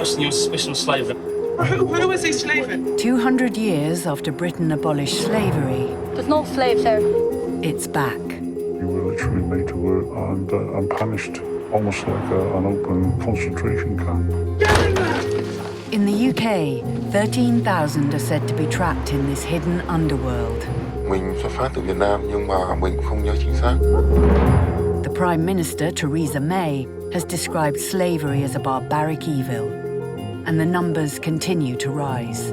question your suspicion of slavery. Who was he slaving? 200 years after Britain abolished slavery, There's no slaves there. it's back. You were literally made to work and punished, almost like an open concentration camp. In the UK, 13,000 are said to be trapped in this hidden underworld. Mình xuất phát từ Việt Nam nhưng mà mình không nhớ chính xác. The Prime Minister, Theresa May, has described slavery as a barbaric evil, and the numbers continue to rise.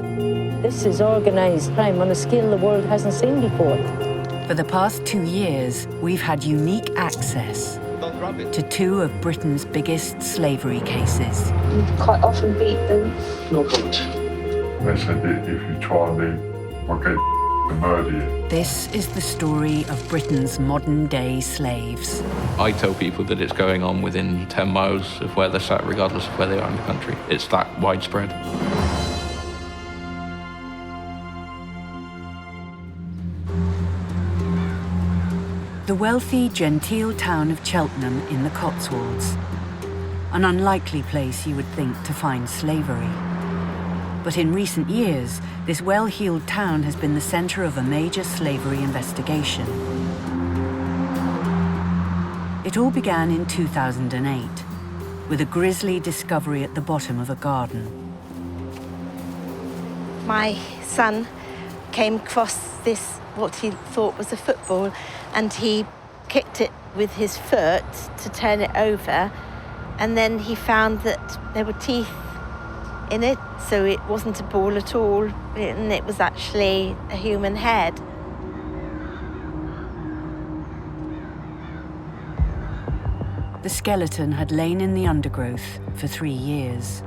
This is organised crime on a scale the world hasn't seen before. For the past 2 years, we've had unique access to two of Britain's biggest slavery cases. You quite often beat them. No comment. They said that if you try and leave, we'll get to murder you. This is the story of Britain's modern-day slaves. I tell people that it's going on within 10 miles of where they're sat, regardless of where they are in the country. It's that widespread. The wealthy, genteel town of Cheltenham in the Cotswolds. An unlikely place, you would think, to find slavery. But in recent years, this well-heeled town has been the centre of a major slavery investigation. It all began in 2008, with a grisly discovery at the bottom of a garden. My son came across this, what he thought was a football, and he kicked it with his foot to turn it over, and then he found that there were teeth in it, so it wasn't a ball at all, and it was actually a human head. The skeleton had lain in the undergrowth for 3 years.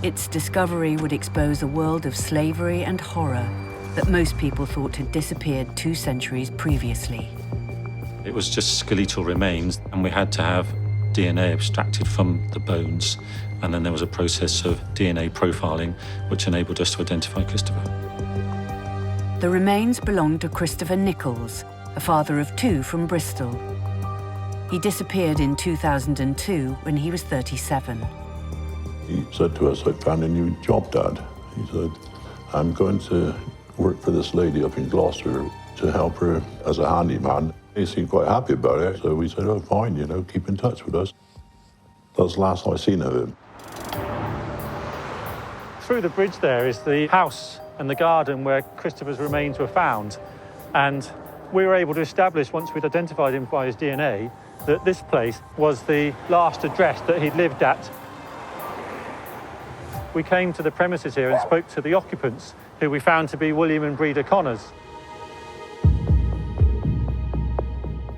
Its discovery would expose a world of slavery and horror that most people thought had disappeared 2 centuries previously. It was just skeletal remains, and we had to have DNA abstracted from the bones, and then there was a process of DNA profiling which enabled us to identify Christopher. The remains belonged to Christopher Nichols, a father of 2 from Bristol. He disappeared in 2002 when he was 37. He said to us, "I found a new job, Dad." He said, "I'm going to work for this lady up in Gloucester to help her as a handyman." He seemed quite happy about it, so we said, "Oh, fine, keep in touch with us." That's the last I seen of him. Through the bridge there is the house and the garden where Christopher's remains were found, and we were able to establish, once we'd identified him by his DNA, that this place was the last address that he'd lived at. We came to the premises here and spoke to the occupants, who we found to be William and Breda Connors.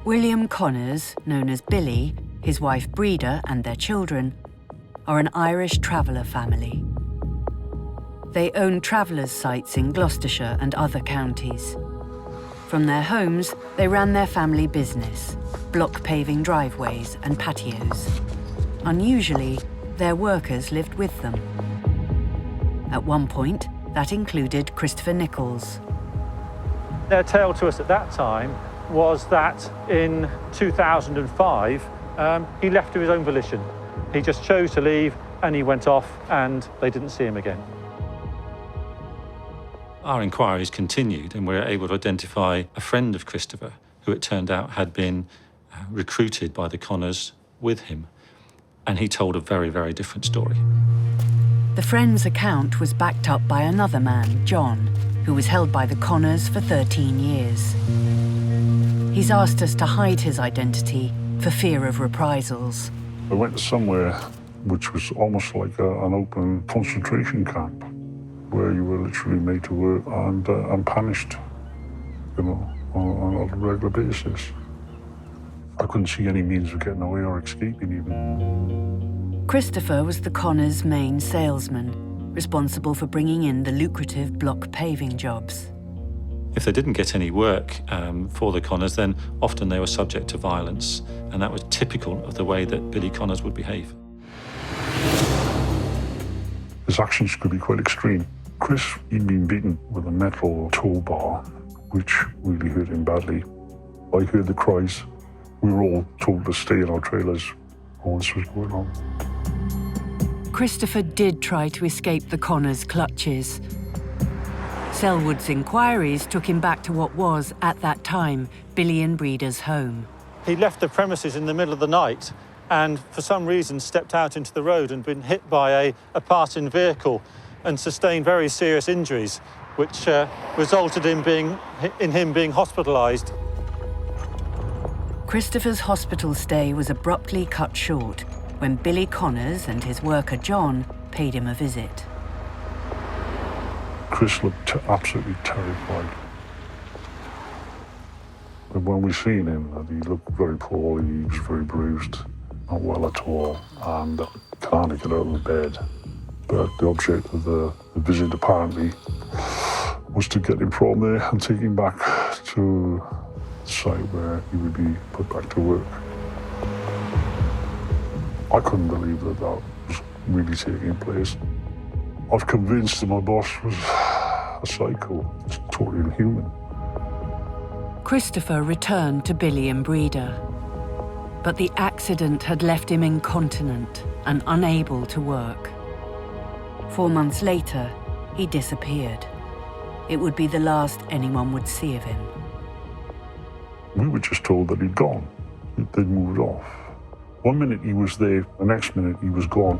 William Connors, known as Billy, his wife Breda and their children, are an Irish traveller family. They own travellers' sites in Gloucestershire and other counties. From their homes, they ran their family business, block paving driveways and patios. Unusually, their workers lived with them. At one point, that included Christopher Nichols. Their tale to us at that time was that in 2005, he left of his own volition. He just chose to leave, and he went off, and they didn't see him again. Our inquiries continued, and we were able to identify a friend of Christopher, who it turned out had been recruited by the Connors with him. And he told a very, very different story. The friend's account was backed up by another man, John, who was held by the Connors for 13 years. He's asked us to hide his identity for fear of reprisals. I went somewhere which was almost like an open concentration camp, where you were literally made to work and punished, on a regular basis. I couldn't see any means of getting away or escaping even. Christopher was the Connors' main salesman, responsible for bringing in the lucrative block paving jobs. If they didn't get any work for the Connors, then often they were subject to violence, and that was typical of the way that Billy Connors would behave. His actions could be quite extreme. Chris, he'd been beaten with a metal tow bar, which really hurt him badly. I heard the cries. We were all told to stay in our trailers while this was going on. Christopher did try to escape the Connors' clutches. Selwood's inquiries took him back to what was, at that time, Billy and Breeder's home. He left the premises in the middle of the night and, for some reason, stepped out into the road and been hit by a passing vehicle and sustained very serious injuries, which resulted in him being hospitalised. Christopher's hospital stay was abruptly cut short when Billy Connors and his worker John paid him a visit. Chris looked absolutely terrified. But when we seen him, he looked very poorly, he was very bruised, not well at all, and can't get out of bed. But the object of the visit apparently was to get him from there and take him back to the site where he would be put back to work. I couldn't believe that was really taking place. I was convinced that my boss was a psycho, totally inhuman. Christopher returned to Billy and Breeder, but the accident had left him incontinent and unable to work. 4 months later, he disappeared. It would be the last anyone would see of him. We were just told that he'd gone. They'd moved off. 1 minute he was there, the next minute he was gone.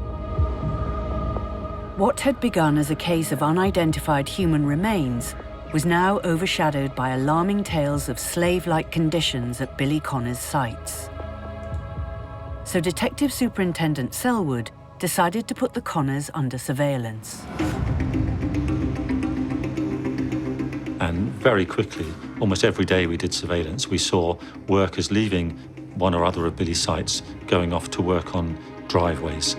What had begun as a case of unidentified human remains was now overshadowed by alarming tales of slave-like conditions at Billy Connors' sites. So Detective Superintendent Selwood decided to put the Connors under surveillance. And very quickly, almost every day we did surveillance, we saw workers leaving one or other of Billy's sites, going off to work on driveways.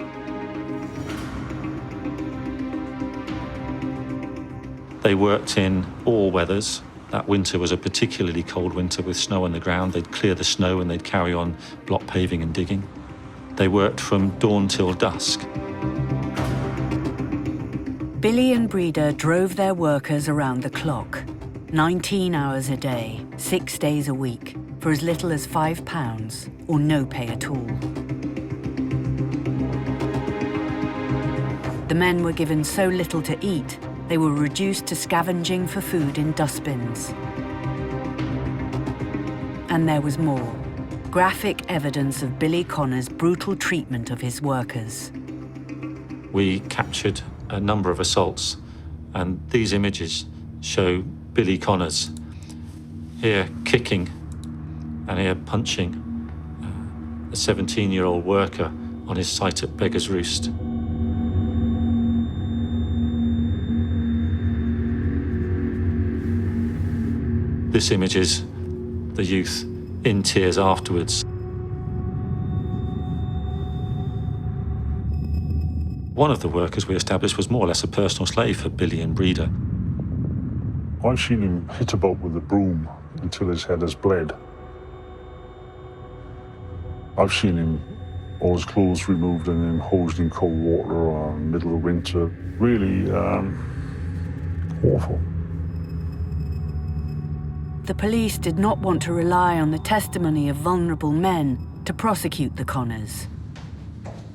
They worked in all weathers. That winter was a particularly cold winter with snow on the ground. They'd clear the snow and they'd carry on block paving and digging. They worked from dawn till dusk. Billy and Breeder drove their workers around the clock, 19 hours a day, 6 days a week, for as little as £5 or no pay at all. The men were given so little to eat, they were reduced to scavenging for food in dustbins. And there was more. Graphic evidence of Billy Connors' brutal treatment of his workers. We captured a number of assaults, and these images show Billy Connors here kicking and here punching a 17-year-old worker on his site at Beggar's Roost. This image is the youth in tears afterwards. One of the workers we established was more or less a personal slave for Billy and Breeder. I've seen him hit about with a broom until his head has bled. I've seen him, all his clothes removed and then hosed in cold water in the middle of winter. Really awful. The police did not want to rely on the testimony of vulnerable men to prosecute the Connors.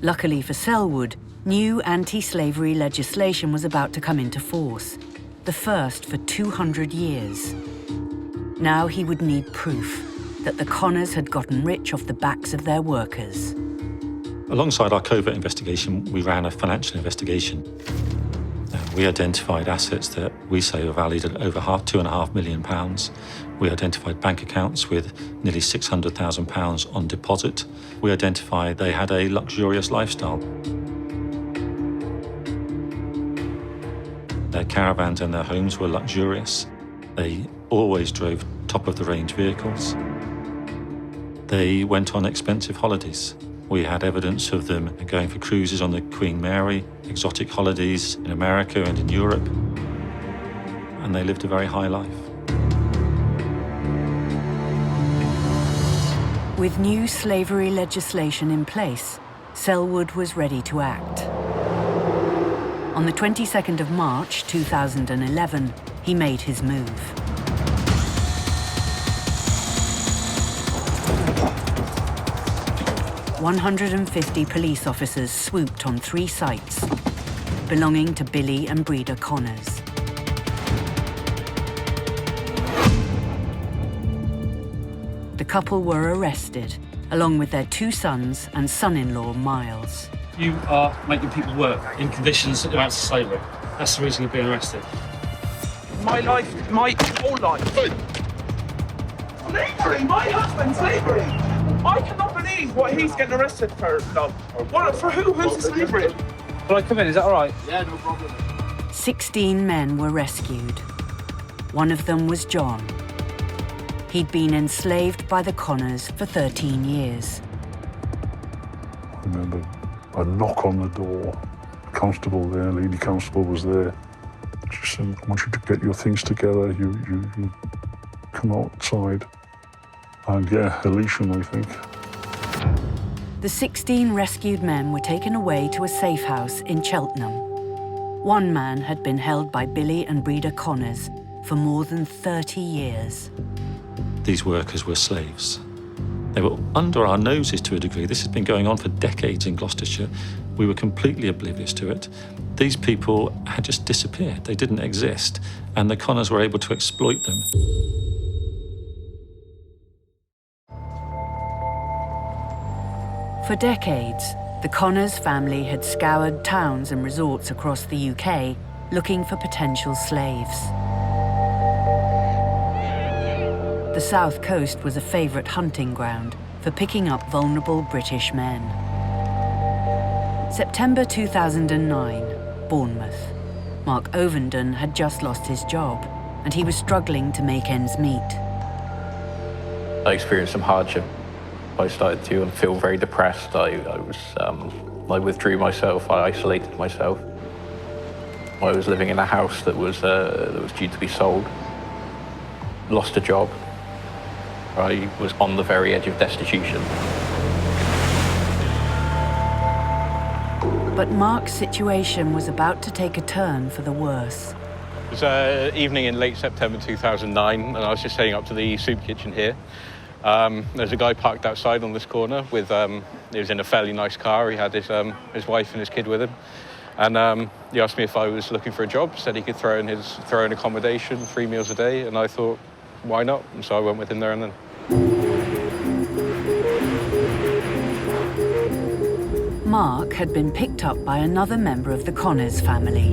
Luckily for Selwood, new anti-slavery legislation was about to come into force, the first for 200 years. Now he would need proof that the Connors had gotten rich off the backs of their workers. Alongside our covert investigation, we ran a financial investigation. We identified assets that we say were valued at over £2.5 million. We identified bank accounts with nearly £600,000 on deposit. We identified they had a luxurious lifestyle. Their caravans and their homes were luxurious. They always drove top-of-the-range vehicles. They went on expensive holidays. We had evidence of them going for cruises on the Queen Mary, exotic holidays in America and in Europe, and they lived a very high life. With new slavery legislation in place, Selwood was ready to act. On the 22nd of March 2011, he made his move. 150 police officers swooped on 3 sites belonging to Billy and Breda Connors. The couple were arrested, along with their 2 sons and son-in-law, Miles. You are making people work in conditions that amount to slavery. That's the reason you're being arrested. My life, my whole life. Slavery! My husband, slavery! I cannot believe what he's getting arrested for, love. What, for who? Who's the slavery? Will I come in? Is that all right? 16 men were rescued. One of them was John. He'd been enslaved by the Connors for 13 years. I remember a knock on the door. The constable there, lady constable was there. She said, I want you to get your things together. You come outside. And yeah, Elysium, I think. The 16 rescued men were taken away to a safe house in Cheltenham. One man had been held by Billy and Breda Connors for more than 30 years. These workers were slaves. They were under our noses to a degree. This has been going on for decades in Gloucestershire. We were completely oblivious to it. These people had just disappeared. They didn't exist, and the Connors were able to exploit them. For decades, the Connors family had scoured towns and resorts across the UK looking for potential slaves. The South Coast was a favourite hunting ground for picking up vulnerable British men. September 2009, Bournemouth. Mark Ovenden had just lost his job, and he was struggling to make ends meet. I experienced some hardship. I started to feel very depressed. I withdrew myself. I isolated myself. I was living in a house that was due to be sold. Lost a job. I was on the very edge of destitution. But Mark's situation was about to take a turn for the worse. It was an evening in late September 2009, and I was just heading up to the soup kitchen here. There's a guy parked outside on this corner with, he was in a fairly nice car. He had his wife and his kid with him. And he asked me if I was looking for a job, said he could throw in accommodation, 3 meals a day, and I thought, why not? And so I went with him there and then. Mark had been picked up by another member of the Connors family.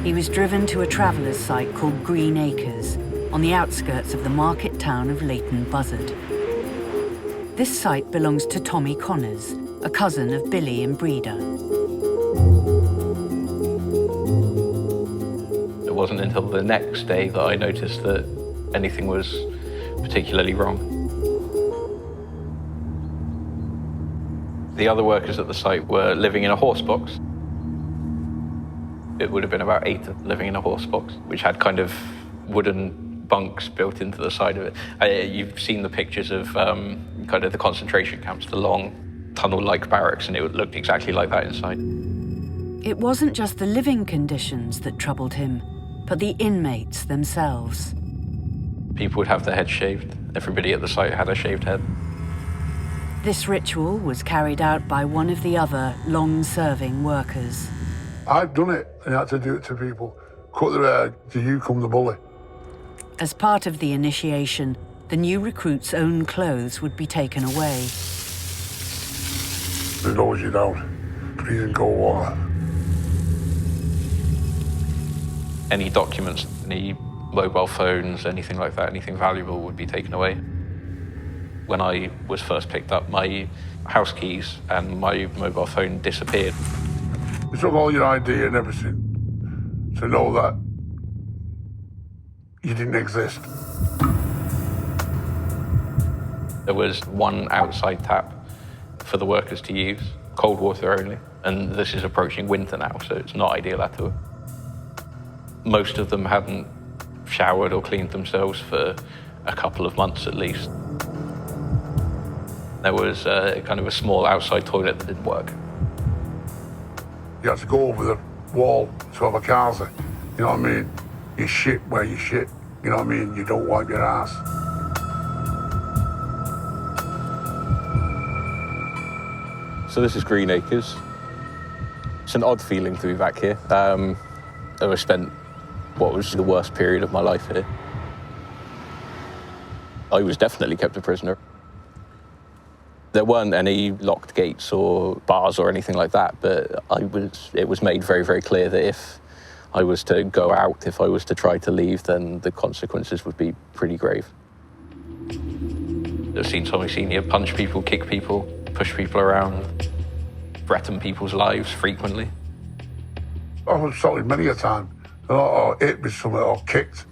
He was driven to a traveller's site called Greenacres, on the outskirts of the market town of Leighton Buzzard. This site belongs to Tommy Connors, a cousin of Billy and Breda. It wasn't until the next day that I noticed that anything was particularly wrong. The other workers at the site were living in a horse box. It would have been about 8 living in a horse box, which had kind of wooden bunks built into the side of it. You've seen the pictures of kind of the concentration camps, the long tunnel-like barracks, and it looked exactly like that inside. It wasn't just the living conditions that troubled him, but the inmates themselves. People would have their heads shaved. Everybody at the site had a shaved head. This ritual was carried out by one of the other long-serving workers. I've done it, and I had to do it to people. Cut their hair, do you come the bully? As part of the initiation, the new recruits' own clothes would be taken away. They lowered you down, freezing cold water. Any documents, any mobile phones, anything like that, anything valuable would be taken away. When I was first picked up, my house keys and my mobile phone disappeared. They took all your ID and everything to know that you didn't exist. There was one outside tap for the workers to use, cold water only, and this is approaching winter now, so it's not ideal at all. Most of them hadn't showered or cleaned themselves for a couple of months at least. There was kind of a small outside toilet that didn't work. You had to go over the wall to have a casa, you know what I mean? You shit where you shit, you know what I mean? You don't wipe your ass. So this is Greenacres. It's an odd feeling to be back here. I spent what was the worst period of my life here. I was definitely kept a prisoner. There weren't any locked gates or bars or anything like that, but it was made very, very clear that if I was to go out, if I was to try to leave, then the consequences would be pretty grave. I've seen Tommy Senior punch people, kick people, push people around, threaten people's lives frequently. I was assaulted many a time, or hit with something or kicked.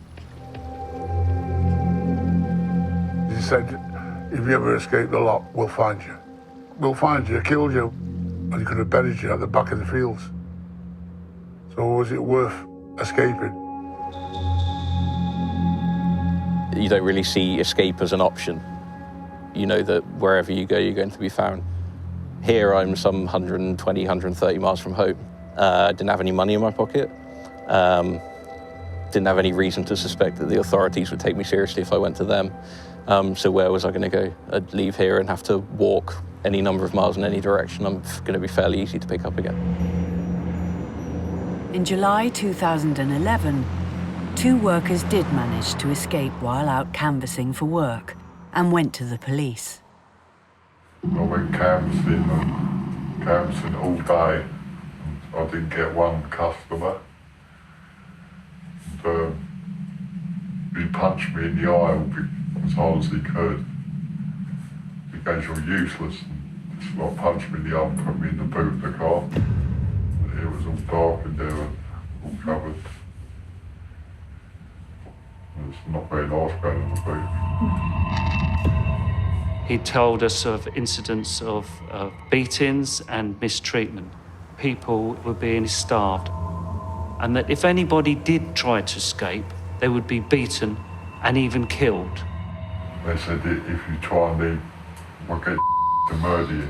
He said, if you ever escape the lot, we'll find you. We'll find you, killed you, and he could have buried you at the back of the fields. So was it worth escaping? You don't really see escape as an option. You know that wherever you go, you're going to be found. Here, I'm some 120, 130 miles from home. I didn't have any money in my pocket. Didn't have any reason to suspect that the authorities would take me seriously if I went to them. So where was I going to go? I'd leave here and have to walk any number of miles in any direction. I'm going to be fairly easy to pick up again. In July 2011, 2 workers did manage to escape while out canvassing for work and went to the police. I went canvassing all day. I didn't get one customer. And, he punched me in the eye as hard as he could. He goes, you're useless. And just like punched me in the arm, put me in the boot of the car. It was all dark in there, all covered. It's not very nice going in the boot. He told us of incidents of beatings and mistreatment. People were being starved, and that if anybody did try to escape, they would be beaten and even killed. They said if you try and leave, we'll get to murder you.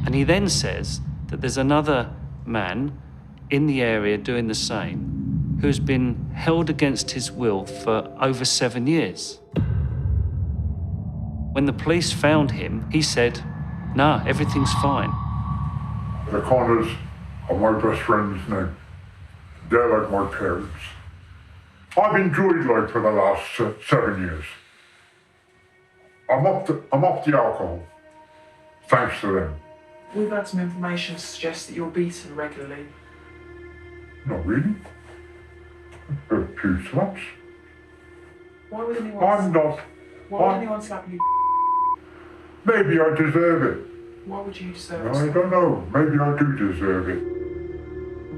And he then says that there's another man in the area doing the same, who's been held against his will for over 7 years. When the police found him, he said, "No, everything's fine." The Connors are my best friends now. They're like my parents. I've enjoyed life for the last 7 years. I'm off the alcohol, thanks to them. We've had some information to suggest that you're beaten regularly. Not really. A few slaps. Why would anyone? Why would anyone slap you? Maybe I deserve it. Why would you deserve it? I don't know. Maybe I do deserve it.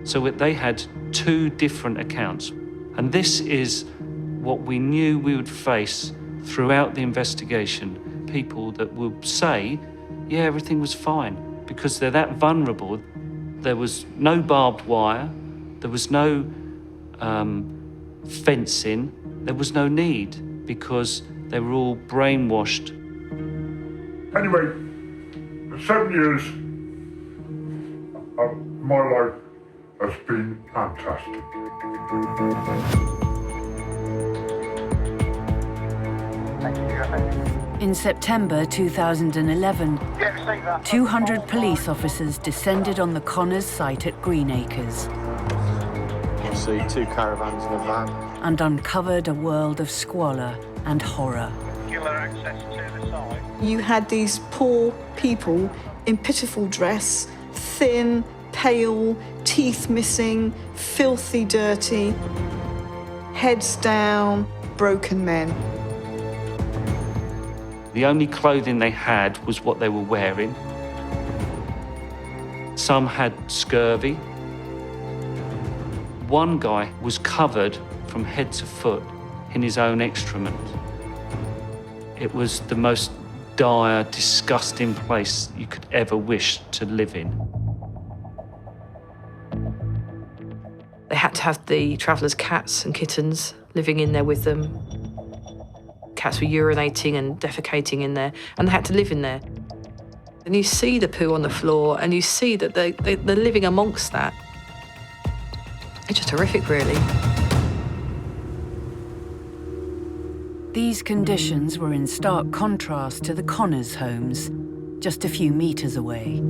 So they had 2 different accounts. And this is what we knew we would face throughout the investigation. People that would say, yeah, everything was fine, because they're that vulnerable. There was no barbed wire, there was no fencing, there was no need, because they were all brainwashed. Anyway, 7 years, my life has been fantastic. In September 2011, 200 police officers descended on the Connors site at Greenacres. You see 2 caravans in a van. And uncovered a world of squalor and horror. You had these poor people in pitiful dress, thin, pale, teeth missing, filthy, dirty, heads down, broken men. The only clothing they had was what they were wearing. Some had scurvy. One guy was covered from head to foot in his own excrement. It was the most dire, disgusting place you could ever wish to live in. They had to have the travellers' cats and kittens living in there with them. Cats were urinating and defecating in there, and they had to live in there. And you see the poo on the floor, and you see that they're living amongst that. It's just horrific, really. These conditions were in stark contrast to the Connors' homes. just a few meters away.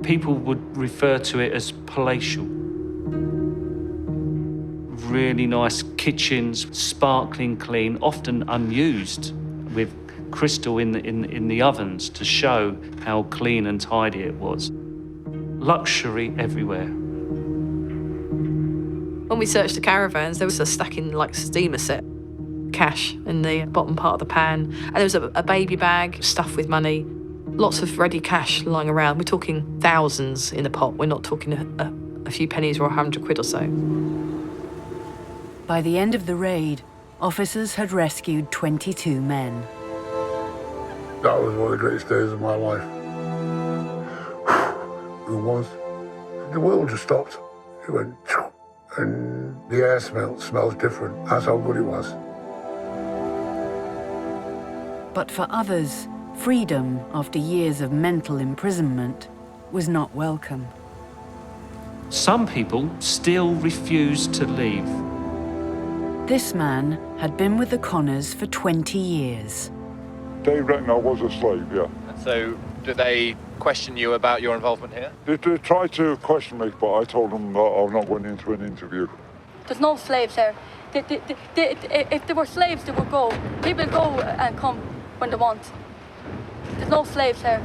People would refer to it as palatial. Really nice kitchens, sparkling clean, often unused, with crystal in the ovens to show how clean and tidy it was. Luxury everywhere. When we searched the caravans, there was a stacking like steamer set cash in the bottom part of the pan, and there was a baby bag stuffed with money, lots of ready cash lying around. We're talking thousands in the pot. We're not talking a few pennies or 100 quid or so. By the end of the raid, officers had rescued 22 men. That was one of the greatest days of my life. It was. The world just stopped. It went, and the air smells different. That's how good it was. But for others, freedom after years of mental imprisonment was not welcome. Some people still refused to leave. This man had been with the Connors for 20 years. They reckon I was a slave, yeah. So, did they question you about your involvement here? They tried to question me, but I told them that I'm not going into an interview. There's no slaves there. If there were slaves, they would go. People go and come when they want. There's no slaves there.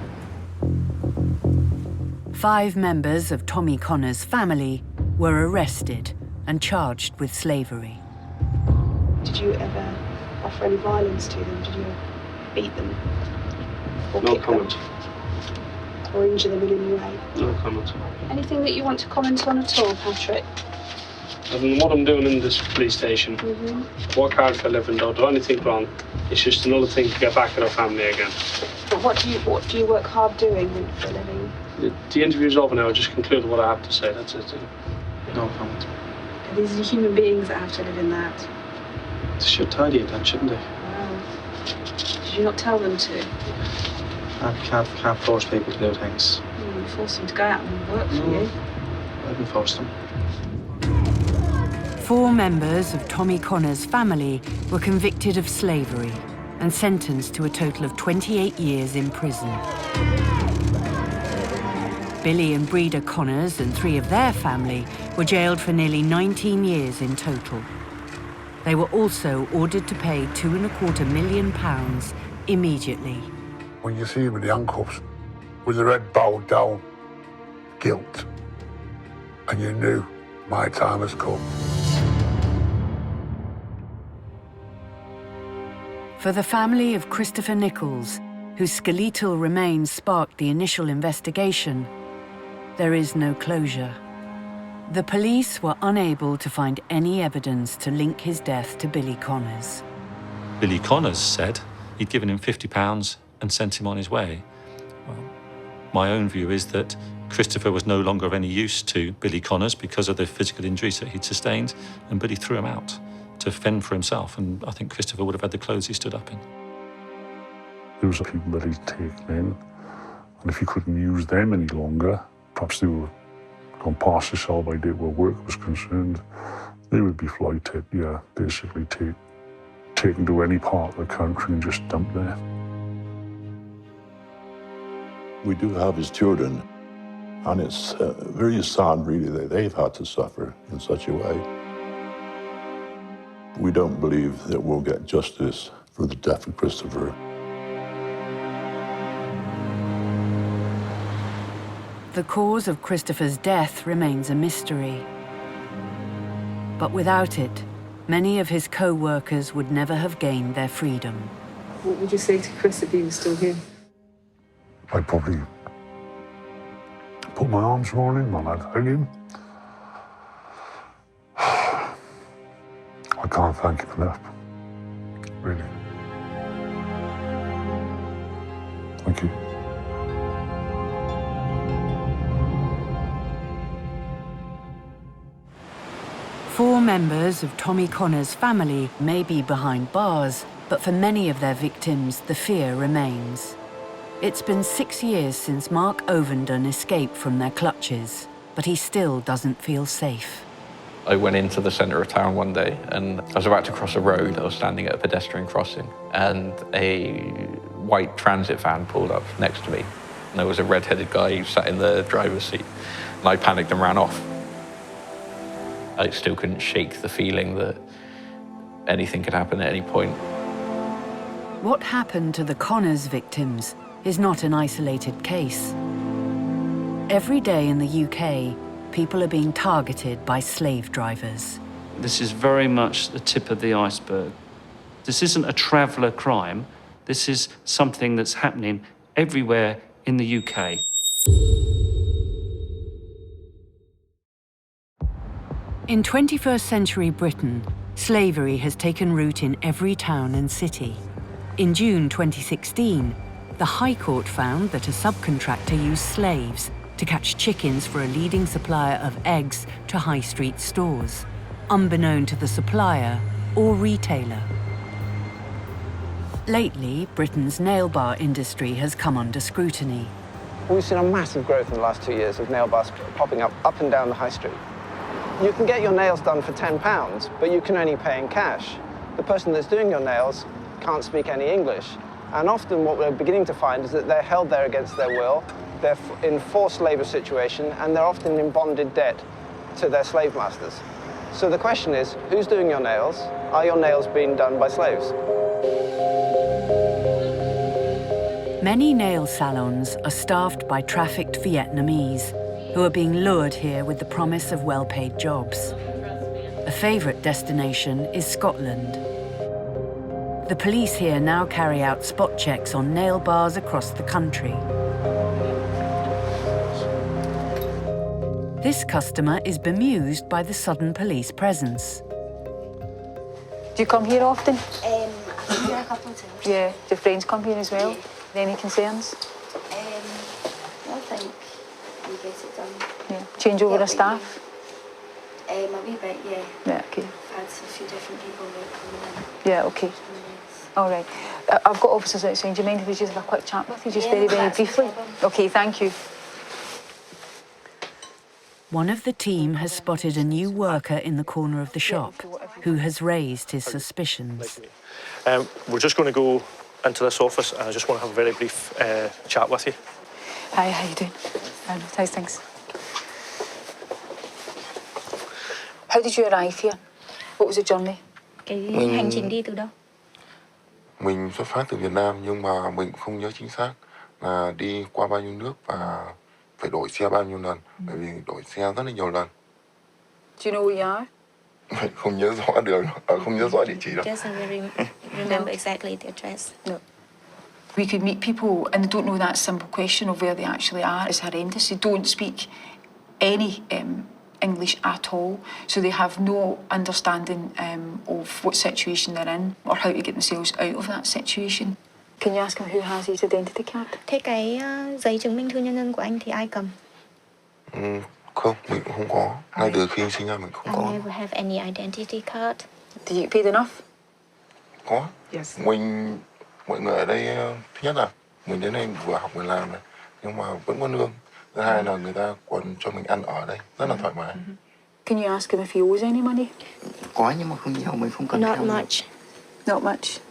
5 members of Tommy Connor's family were arrested and charged with slavery. Did you ever offer any violence to them? Did you beat them? Or No kick comment. them? Or injure them in any way? No comment. Anything that you want to comment on at all, Patrick? What I'm doing in this police station, work hard for a living, don't do anything wrong. It's just another thing to get back at our family again. But what do you work hard doing for a living? The interview's over now. I just concluded what I have to say. That's it. No comment. These are human beings that have to live in that. They should tidy it then, shouldn't they? Wow. Did you not tell them to? I can't force people to do things. You force them to go out and work for you. I can force them. 4 members of Tommy Connor's family were convicted of slavery and sentenced to a total of 28 years in prison. Billy and Breda Connors and 3 of their family were jailed for nearly 19 years in total. They were also ordered to pay £2.25 million immediately. When you see him in the handcuffs, with their head bowed down, guilt, and you knew my time has come. For the family of Christopher Nichols, whose skeletal remains sparked the initial investigation, there is no closure. The police were unable to find any evidence to link his death to Billy Connors. Billy Connors said he'd given him £50 and sent him on his way. Well, my own view is that Christopher was no longer of any use to Billy Connors because of the physical injuries that he'd sustained, and Billy threw him out to fend for himself, and I think Christopher would have had the clothes he stood up in. There was people that he'd taken in, and if he couldn't use them any longer, perhaps they were gone past the sell-by date where work was concerned, they would be fly tipped, yeah, basically taken to any part of the country and just dumped there. We do have his children, and it's very sad, really, that they've had to suffer in such a way. We don't believe that we'll get justice for the death of Christopher. The cause of Christopher's death remains a mystery. But without it, many of his co-workers would never have gained their freedom. What would you say to Chris if he was still here? I'd probably put my arms around him and I'd hug him. I can't thank him enough, really. Thank you. Four members of Tommy Connor's family may be behind bars, but for many of their victims, the fear remains. It's been 6 years since Mark Ovenden escaped from their clutches, but he still doesn't feel safe. I went into the centre of town one day and I was about to cross a road. I was standing at a pedestrian crossing and a white transit van pulled up next to me. And there was a red-headed guy who sat in the driver's seat. And I panicked and ran off. I still couldn't shake the feeling that anything could happen at any point. What happened to the Connors victims is not an isolated case. Every day in the UK, people are being targeted by slave drivers. This is very much the tip of the iceberg. This isn't a traveller crime. This is something that's happening everywhere in the UK. In 21st century Britain, slavery has taken root in every town and city. In June 2016, the High Court found that a subcontractor used slaves to catch chickens for a leading supplier of eggs to high street stores, unbeknown to the supplier or retailer. Lately, Britain's nail bar industry has come under scrutiny. We've seen a massive growth in the last 2 years of nail bars popping up and down the high street. You can get your nails done for £10, but you can only pay in cash. The person that's doing your nails can't speak any English. And often what we're beginning to find is that they're held there against their will, they're in forced labour situation, and they're often in bonded debt to their slave masters. So the question is, who's doing your nails? Are your nails being done by slaves? Many nail salons are staffed by trafficked Vietnamese who are being lured here with the promise of well-paid jobs. A favourite destination is Scotland. The police here now carry out spot checks on nail bars across the country. This customer is bemused by the sudden police presence. Do you come here often? I've been here a couple of times. Yeah. Do your friends come here as well? Any concerns? I think we get it done. Yeah. Change over the staff? A wee bit, yeah. Yeah, okay. I've had a few different people coming in. Yeah, okay. All right. I've got officers outside. Do you mind if we just have a quick chat with you, just very briefly? Okay, thank you. One of the team has spotted a new worker in the corner of the shop who has raised his suspicions. We're just going to go into this office and I just want to have a very brief chat with you. Hi, how you doing? How's things? How did you arrive here? What was the journey? Hành trình đi từ đâu? Mình xuất phát từ Việt Nam nhưng mà mình không nhớ chính xác là đi qua bao nhiêu nước và phải đổi xe bao nhiêu lần, bởi vì đổi xe rất là nhiều lần. Do you know where you are? Mình không nhớ rõ đường, không nhớ rõ địa chỉ đâu. Doesn't remember exactly the address. No. We could meet people and they don't know that simple question of where they actually are. It's horrendous. They don't speak any English at all, so they have no understanding of what situation they're in or how to get themselves out of that situation. Can you ask him who has his identity card? Thế cái giấy chứng minh thư nhân dân của anh thì ai cầm? Không, mình cũng không có. Ngay từ khi sinh ra mình không có. I never have any identity card. Did you get paid enough? Có. Yes. Mọi người ở đây thứ nhất là mình đến đây vừa học vừa làm này, nhưng mà vẫn có lương. Thứ hai là người ta còn cho mình ăn ở đây rất là thoải mái. Can you ask him if he owes any money? Có nhưng mà không nhiều, mình không cần. Not much. Not much.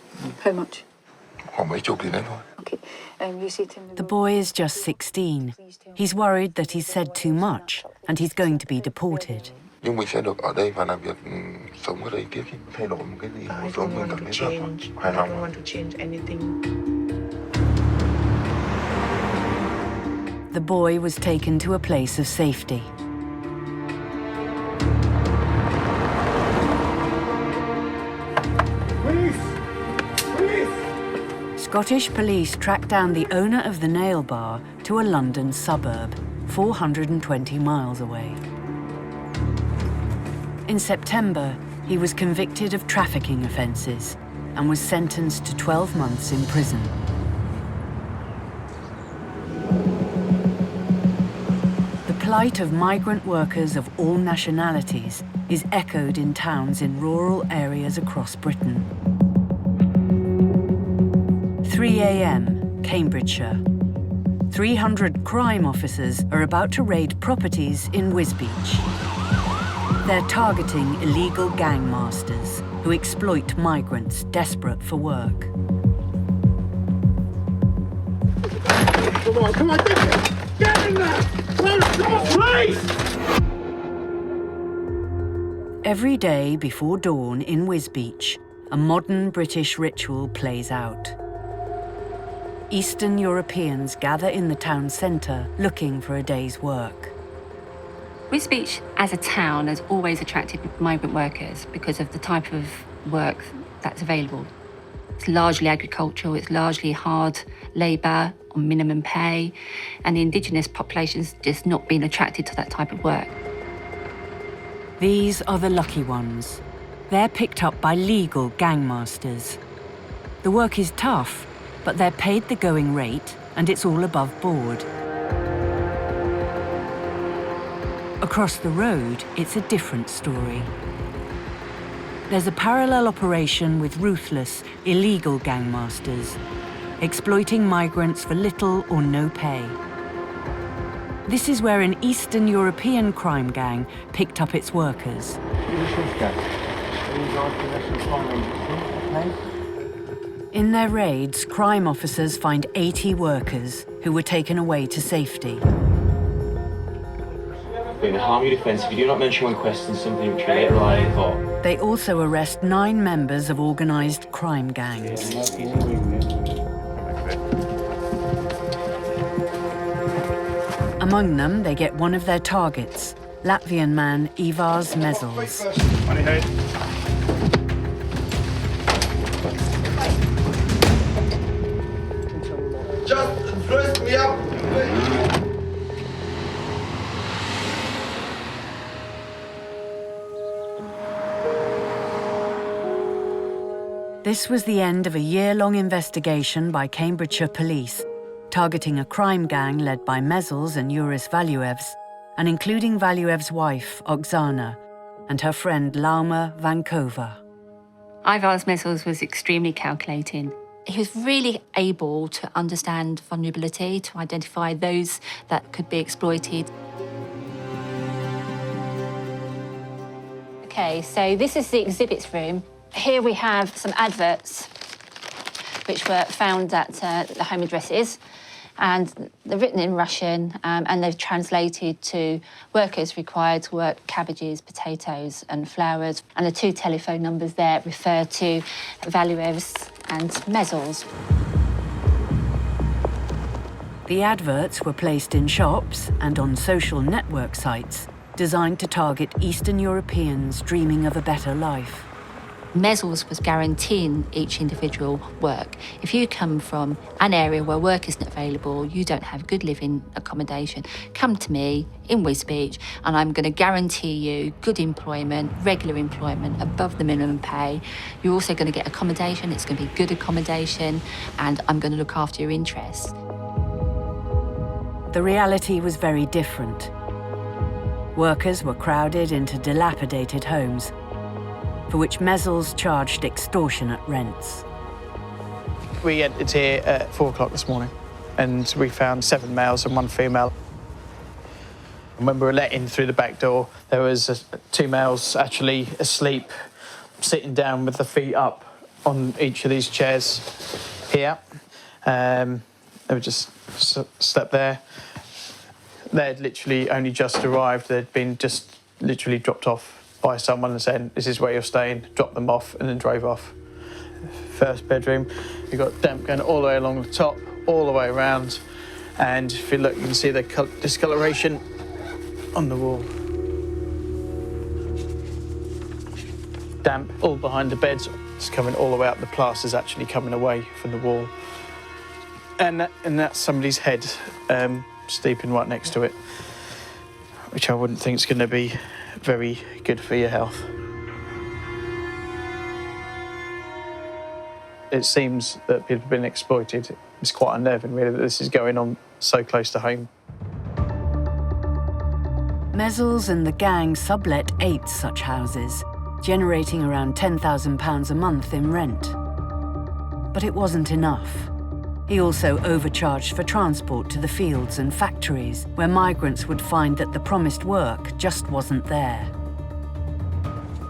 How much? Khoảng mấy chục gì đấy thôi. You say to him, The boy is just 16. He's worried that he's said too much and he's going to be deported. Nhưng mình sẽ được ở đây và làm việc, sống ở đây tiếp. Thay đổi một cái gì cuộc sống mình cảm thấy rất hài lòng. The boy was taken to a place of safety. Scottish police tracked down the owner of the nail bar to a London suburb, 420 miles away. In September, he was convicted of trafficking offences and was sentenced to 12 months in prison. The plight of migrant workers of all nationalities is echoed in towns in rural areas across Britain. 3 a.m., Cambridgeshire. 300 crime officers are about to raid properties in Wisbech. They're targeting illegal gangmasters who exploit migrants desperate for work. Come on, get in there! Come on, please! Every day before dawn in Wisbeach, a modern British ritual plays out. Eastern Europeans gather in the town centre looking for a day's work. Wisbeach as a town has always attracted migrant workers because of the type of work that's available. It's largely agricultural, it's largely hard labour on minimum pay, and the indigenous population's just not been attracted to that type of work. These are the lucky ones. They're picked up by legal gangmasters. The work is tough, but they're paid the going rate and it's all above board. Across the road, it's a different story. There's a parallel operation with ruthless, illegal gangmasters, exploiting migrants for little or no pay. This is where an Eastern European crime gang picked up its workers. In their raids, crime officers find 80 workers who were taken away to safety. In the harm your defence, if you do not mention when questioned something which you later rely for. They also arrest 9 members of organised crime gangs. Among them, they get one of their targets, Latvian man Ivars Mezels. Just dress me up! This was the end of a year-long investigation by Cambridgeshire police, targeting a crime gang led by Mezels and Yuris Valuevs, and including Valuev's wife, Oksana, and her friend Lauma Vankova. Ivars Mezels was extremely calculating. He was really able to understand vulnerability, to identify those that could be exploited. Okay, so this is the exhibits room. Here we have some adverts which were found at the home addresses, and they're written in Russian, and they've translated to workers required to work cabbages, potatoes and flowers. And the 2 telephone numbers there refer to Valuevs and Mezels. The adverts were placed in shops and on social network sites designed to target Eastern Europeans dreaming of a better life. Mezels was guaranteeing each individual work. If you come from an area where work isn't available, you don't have good living accommodation, come to me in Wisbeach and I'm going to guarantee you good employment, regular employment, above the minimum pay. You're also going to get accommodation, it's going to be good accommodation, and I'm going to look after your interests. The reality was very different. Workers were crowded into dilapidated homes, for which Mezels charged extortionate rents. We entered here at 4 o'clock this morning, and we found 7 males and 1 female. And when we were let in through the back door, there was 2 males actually asleep, sitting down with their feet up on each of these chairs here. They were just slept there. They had literally only just arrived. They'd been just literally dropped off by someone and said, this is where you're staying, dropped them off and then drove off. First bedroom, you've got damp going all the way along the top, all the way around, and if you look, you can see the discoloration on the wall. Damp all behind the beds, it's coming all the way up, the plaster's actually coming away from the wall. And that's somebody's head sleeping right next to it, which I wouldn't think is going to be very good for your health. It seems that people have been exploited. It's quite unnerving, really, that this is going on so close to home. Mezels and the gang sublet 8 such houses, generating around £10,000 a month in rent. But it wasn't enough. He also overcharged for transport to the fields and factories, where migrants would find that the promised work just wasn't there.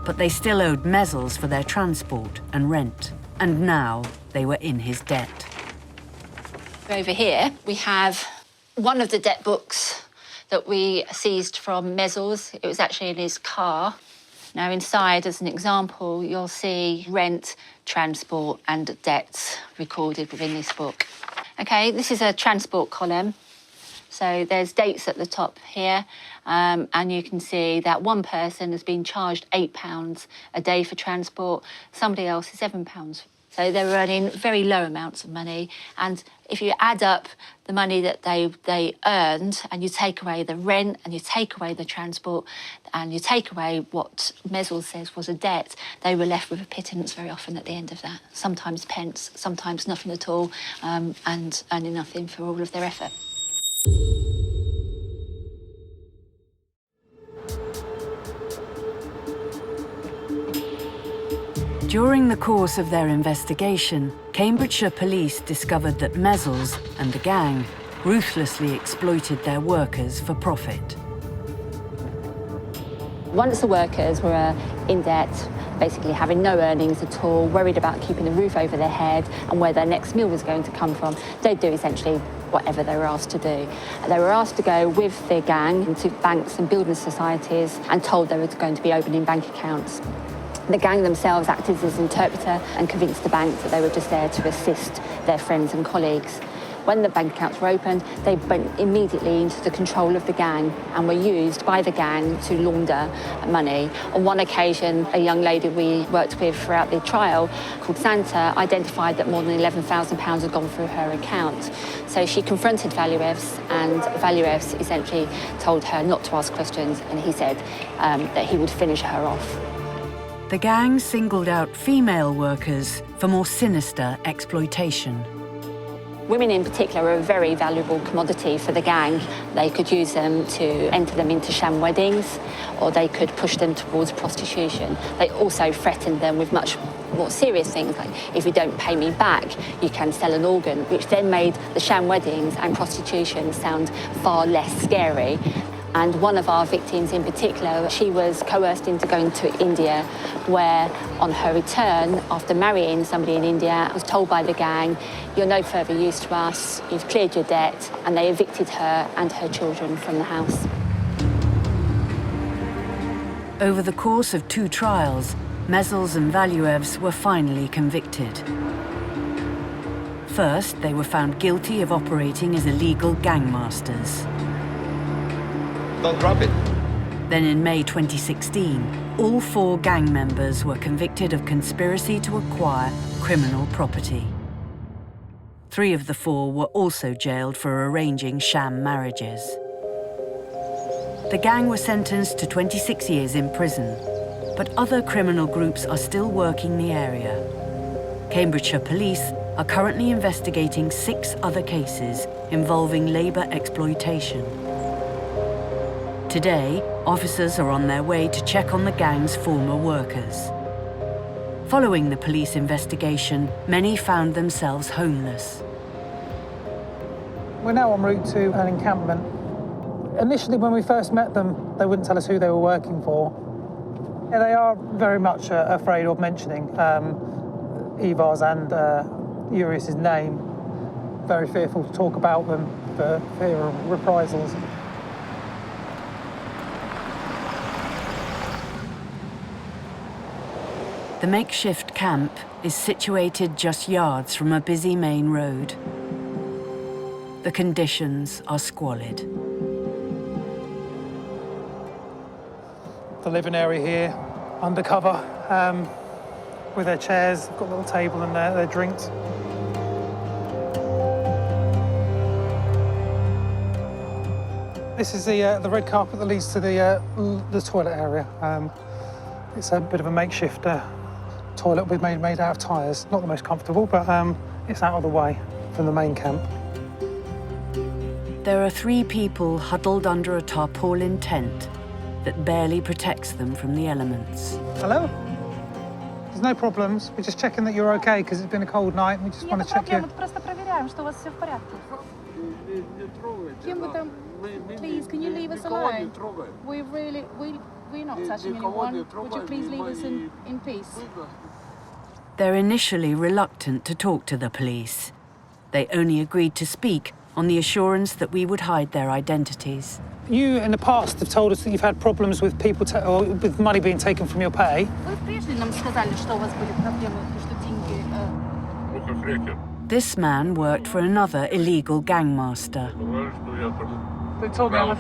but they still owed Mezels for their transport and rent, and now they were in his debt. Over here, we have one of the debt books that we seized from Mezels. It was actually in his car. Now, inside, as an example, you'll see rent, transport and debts recorded within this book. OK, this is a transport column. So there's dates at the top here, and you can see that one person has been charged £8 a day for transport, somebody else is £7. So they're earning very low amounts of money, and if you add up the money that they earned and you take away the rent and you take away the transport and you take away what Mezels says was a debt, they were left with a pittance very often at the end of that. Sometimes pence, sometimes nothing at all, and earning nothing for all of their effort. During the course of their investigation, Cambridgeshire police discovered that Mezels and the gang ruthlessly exploited their workers for profit. Once the workers were in debt, basically having no earnings at all, worried about keeping a roof over their head and where their next meal was going to come from, they'd do essentially whatever they were asked to do. They were asked to go with their gang into banks and building societies and told they were going to be opening bank accounts. The gang themselves acted as interpreter and convinced the bank that they were just there to assist their friends and colleagues. When the bank accounts were opened, they went immediately into the control of the gang and were used by the gang to launder money. On one occasion, a young lady we worked with throughout the trial, called Santa, identified that more than £11,000 had gone through her account. So she confronted Valuevs, and Valuevs essentially told her not to ask questions, and he said that he would finish her off. The gang singled out female workers for more sinister exploitation. Women in particular are a very valuable commodity for the gang. They could use them to enter them into sham weddings, or they could push them towards prostitution. They also threatened them with much more serious things, like if you don't pay me back, you can sell an organ, which then made the sham weddings and prostitution sound far less scary. And one of our victims in particular, she was coerced into going to India, where on her return, after marrying somebody in India, was told by the gang, "You're no further use to us, you've cleared your debt," and they evicted her and her children from the house. Over the course of 2 trials, Mezels and Valuevs were finally convicted. First, they were found guilty of operating as illegal gangmasters. Don't drop it. Then in May 2016, all 4 gang members were convicted of conspiracy to acquire criminal property. 3 of the 4 were also jailed for arranging sham marriages. The gang were sentenced to 26 years in prison, but other criminal groups are still working the area. Cambridgeshire police are currently investigating 6 other cases involving labour exploitation. Today, officers are on their way to check on the gang's former workers. Following the police investigation, many found themselves homeless. We're now en route to an encampment. Initially, when we first met them, they wouldn't tell us who they were working for. Yeah, they are very much afraid of mentioning Ivar's and Urius's name. Very fearful to talk about them for fear of reprisals. The makeshift camp is situated just yards from a busy main road. The conditions are squalid. The living area here, undercover, with their chairs. They've got a little table and their drinks. This is the red carpet that leads to the toilet area. It's a bit of a makeshift toilet made out of tyres. Not the most comfortable, but it's out of the way from the main camp. There are 3 people huddled under a tarpaulin tent that barely protects them from the elements. Hello? There's no problems. We're just checking that you're okay because it's been a cold night and we just want to check you. Please, can you leave us alone? We We're not touching anyone. Would you please leave us in peace? They're initially reluctant to talk to the police. They only agreed to speak on the assurance that we would hide their identities. You, in the past, have told us that you've had problems with people or with money being taken from your pay. This man worked for another illegal gangmaster. They told me I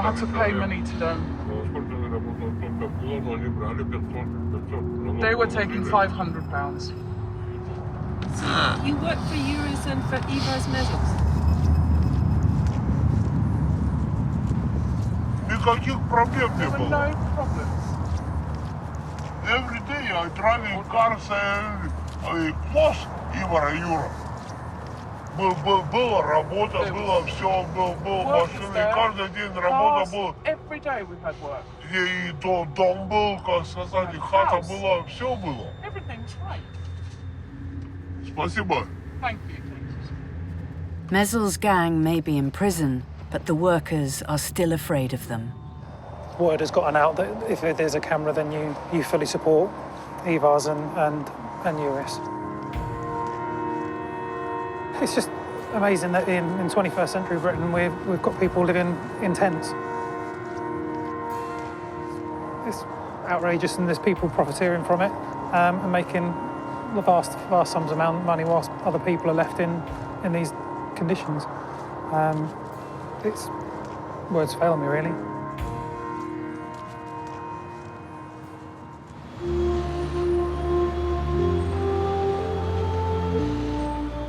had to pay money to them. They were taking £500. You work for Euros and for Evo's Measures? Никаких проблем не было. No problems. Every day I driving cars and close Ивара Юра. Была работа, было все, был машины, каждый день работа была. Every day we had work. И дом был, как сказать, хата была, все было. Everything's right. Спасибо. Thank you. Mezzel's gang may be in prison, but the workers are still afraid of them. Word has gotten out that if there's a camera, then you fully support Evars and Euros. It's just amazing that in 21st century Britain we've got people living in tents. It's outrageous, and there's people profiteering from it and making the vast sums of money whilst other people are left in these conditions. It's words fail me, really.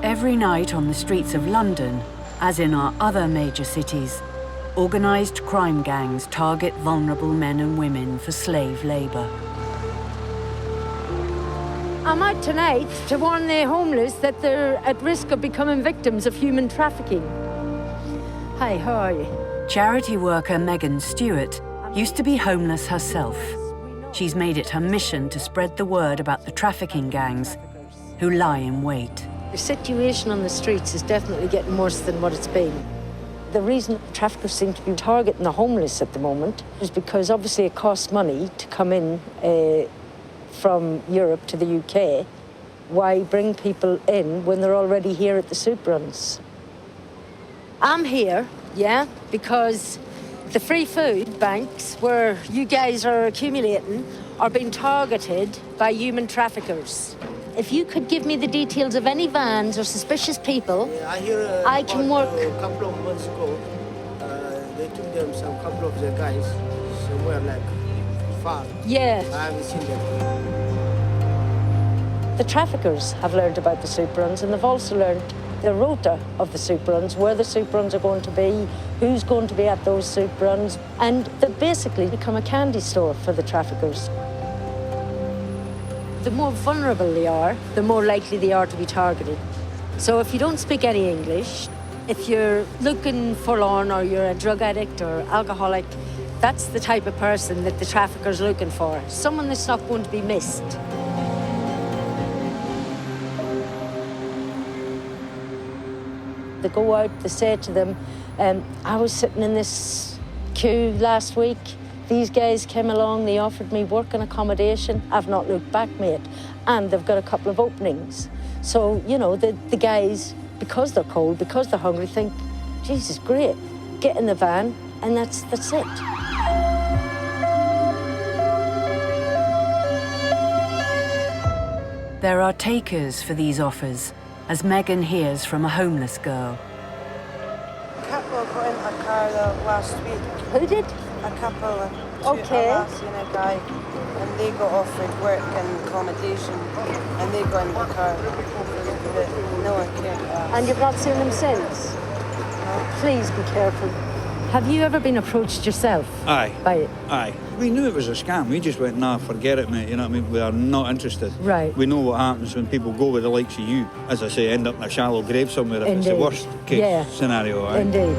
Every night on the streets of London, as in our other major cities, organised crime gangs target vulnerable men and women for slave labour. I'm out tonight to warn the homeless that they're at risk of becoming victims of human trafficking. Hi, how are you? Charity worker Megan Stewart used to be homeless herself. She's made it her mission to spread the word about the trafficking gangs who lie in wait. The situation on the streets is definitely getting worse than what it's been. The reason traffickers seem to be targeting the homeless at the moment is because obviously it costs money to come in from Europe to the UK. Why bring people in when they're already here at the soup runs? I'm here, yeah, because the free food banks where you guys are accumulating are being targeted by human traffickers. If you could give me the details of any vans or suspicious people, I can work. A couple of months ago, they took them some couple of the guys somewhere like far. Yeah. I haven't seen them. The traffickers have learned about the soup runs, and they've also learned the rota of the soup runs, where the soup runs are going to be, who's going to be at those soup runs, and they've basically become a candy store for the traffickers. The more vulnerable they are, the more likely they are to be targeted. So if you don't speak any English, if you're looking forlorn or you're a drug addict or alcoholic, that's the type of person that the trafficker's looking for. Someone that's not going to be missed. They go out, they say to them, I was sitting in this queue last week. These guys came along, they offered me work and accommodation. I've not looked back, mate. And they've got a couple of openings. So, you know, the guys, because they're cold, because they're hungry, think, Jesus, great, get in the van, and that's it. There are takers for these offers, as Megan hears from a homeless girl. A couple got in a car last week. Who did? A couple, Okay. a lassie and a guy, and they got offered work and accommodation, and they got in the car, but no one cared to ask. And you've not seen them since? No. Please be careful. Have you ever been approached yourself? Aye. By it? Aye. We knew it was a scam. We just went, nah, forget it, mate. You know what I mean? We are not interested. Right. We know what happens when people go with the likes of you. As I say, end up in a shallow grave somewhere if it's the Indeed. worst case scenario. Aye. Indeed.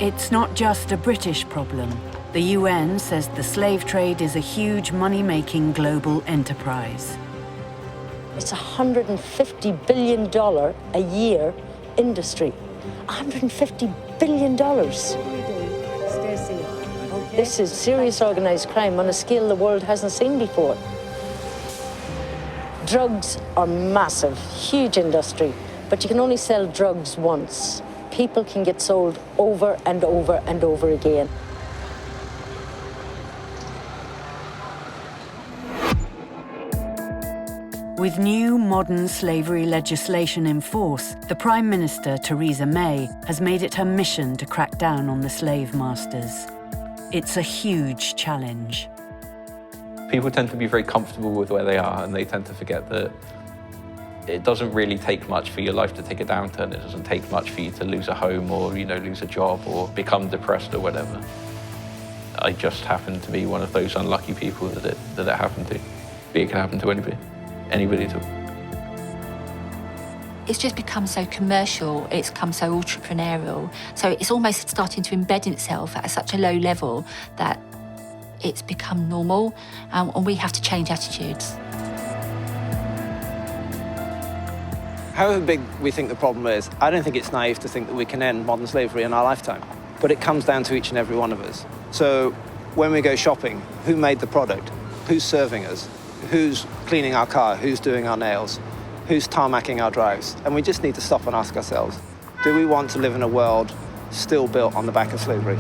It's not just a British problem. The UN says the slave trade is a huge money-making global enterprise. It's $150 billion a year industry. $150 billion. Stacey, This is serious organised crime on a scale the world hasn't seen before. Drugs are massive, huge industry, but you can only sell drugs once. People can get sold over and over and over again. With new modern slavery legislation in force, the Prime Minister, Theresa May, has made it her mission to crack down on the slave masters. It's a huge challenge. People tend to be very comfortable with where they are, and they tend to forget that it doesn't really take much for your life to take a downturn. It doesn't take much for you to lose a home or, lose a job or become depressed or whatever. I just happen to be one of those unlucky people that it happened to. But it can happen to anybody at all. It's just become so commercial, it's become so entrepreneurial, so it's almost starting to embed itself at such a low level that it's become normal, and we have to change attitudes. However big we think the problem is, I don't think it's naive to think that we can end modern slavery in our lifetime. But it comes down to each and every one of us. So when we go shopping, who made the product? Who's serving us? Who's cleaning our car? Who's doing our nails? Who's tarmacking our drives? And we just need to stop and ask ourselves, do we want to live in a world still built on the back of slavery?